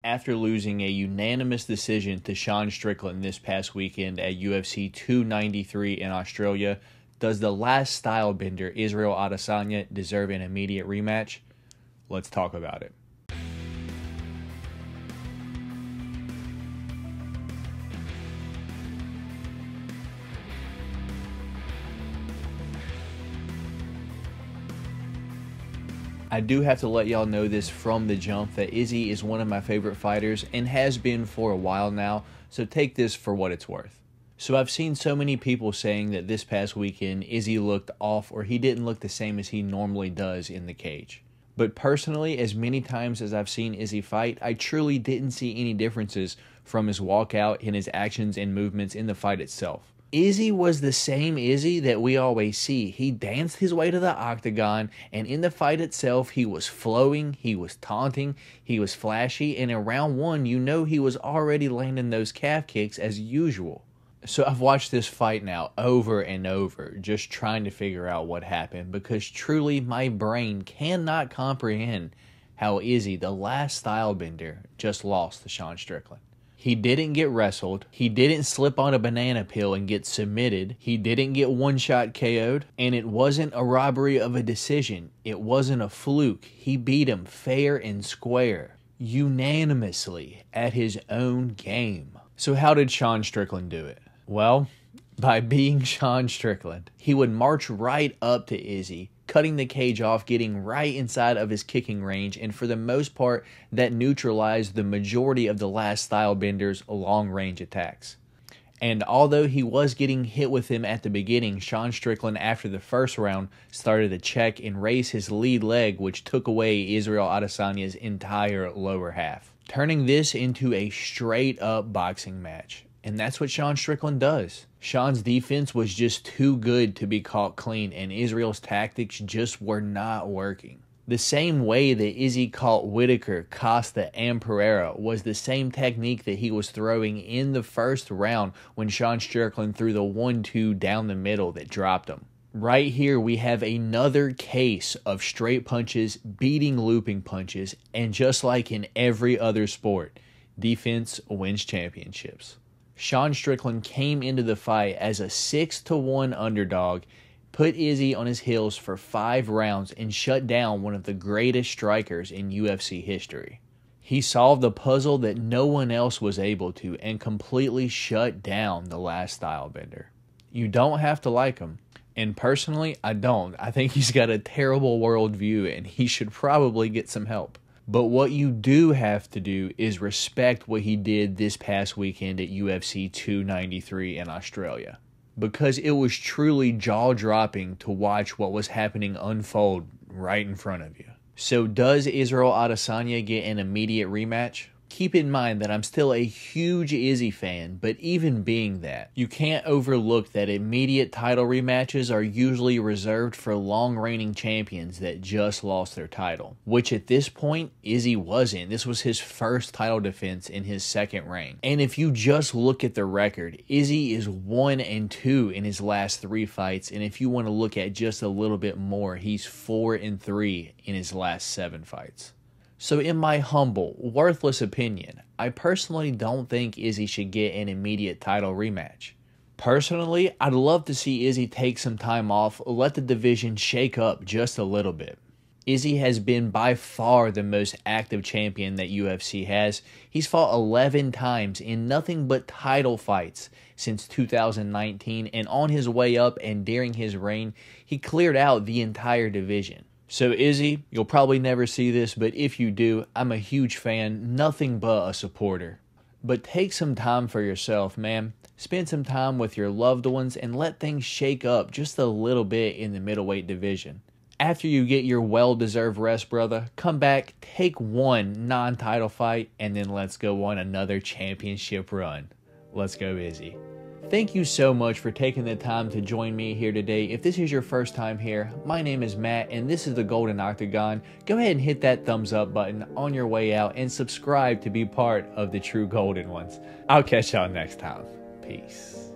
After losing a unanimous decision to Sean Strickland this past weekend at UFC 293 in Australia, does the last style bender Israel Adesanya deserve an immediate rematch? Let's talk about it. I do have to let y'all know this from the jump that Izzy is one of my favorite fighters and has been for a while now, so take this for what it's worth. So I've seen so many people saying that this past weekend Izzy looked off or he didn't look the same as he normally does in the cage. But personally, as many times as I've seen Izzy fight, I truly didn't see any differences from his walkout and his actions and movements in the fight itself. Izzy was the same Izzy that we always see. He danced his way to the octagon, and in the fight itself, he was flowing, he was taunting, he was flashy, and in round one, you know he was already landing those calf kicks as usual. So I've watched this fight now over and over, just trying to figure out what happened, because truly my brain cannot comprehend how Izzy, the last style bender, just lost to Sean Strickland. He didn't get wrestled, he didn't slip on a banana peel and get submitted, he didn't get one-shot KO'd, and it wasn't a robbery of a decision, it wasn't a fluke. He beat him fair and square, unanimously, at his own game. So how did Sean Strickland do it? Well, by being Sean Strickland. He would march right up to Izzy, cutting the cage off, getting right inside of his kicking range, and for the most part, that neutralized the majority of the last style bender's long-range attacks. And although he was getting hit with him at the beginning, Sean Strickland, after the first round, started to check and raise his lead leg, which took away Israel Adesanya's entire lower half, turning this into a straight-up boxing match. And that's what Sean Strickland does. Sean's defense was just too good to be caught clean, and Israel's tactics just were not working. The same way that Izzy caught Whitaker, Costa, and Pereira was the same technique that he was throwing in the first round when Sean Strickland threw the 1-2 down the middle that dropped him. Right here we have another case of straight punches beating looping punches, and just like in every other sport, defense wins championships. Sean Strickland came into the fight as a 6-1 underdog, put Izzy on his heels for 5 rounds, and shut down one of the greatest strikers in UFC history. He solved the puzzle that no one else was able to and completely shut down the last style bender. You don't have to like him. And personally, I don't. I think he's got a terrible worldview and he should probably get some help. But what you do have to do is respect what he did this past weekend at UFC 293 in Australia. Because it was truly jaw-dropping to watch what was happening unfold right in front of you. So does Israel Adesanya get an immediate rematch? Keep in mind that I'm still a huge Izzy fan, but even being that, you can't overlook that immediate title rematches are usually reserved for long-reigning champions that just lost their title, which at this point, Izzy wasn't. This was his first title defense in his second reign. And if you just look at the record, Izzy is 1-2 in his last 3 fights, and if you want to look at just a little bit more, he's 4-3 in his last 7 fights. So in my humble, worthless opinion, I personally don't think Izzy should get an immediate title rematch. Personally, I'd love to see Izzy take some time off, let the division shake up just a little bit. Izzy has been by far the most active champion that UFC has. He's fought 11 times in nothing but title fights since 2019, and on his way up and during his reign, he cleared out the entire division. So Izzy, you'll probably never see this, but if you do, I'm a huge fan, nothing but a supporter. But take some time for yourself, man. Spend some time with your loved ones and let things shake up just a little bit in the middleweight division. After you get your well-deserved rest, brother, come back, take one non-title fight, and then let's go on another championship run. Let's go, Izzy. Thank you so much for taking the time to join me here today. If this is your first time here, my name is Matt and this is the Golden Octagon. Go ahead and hit that thumbs up button on your way out and subscribe to be part of the true golden ones. I'll catch y'all next time. Peace.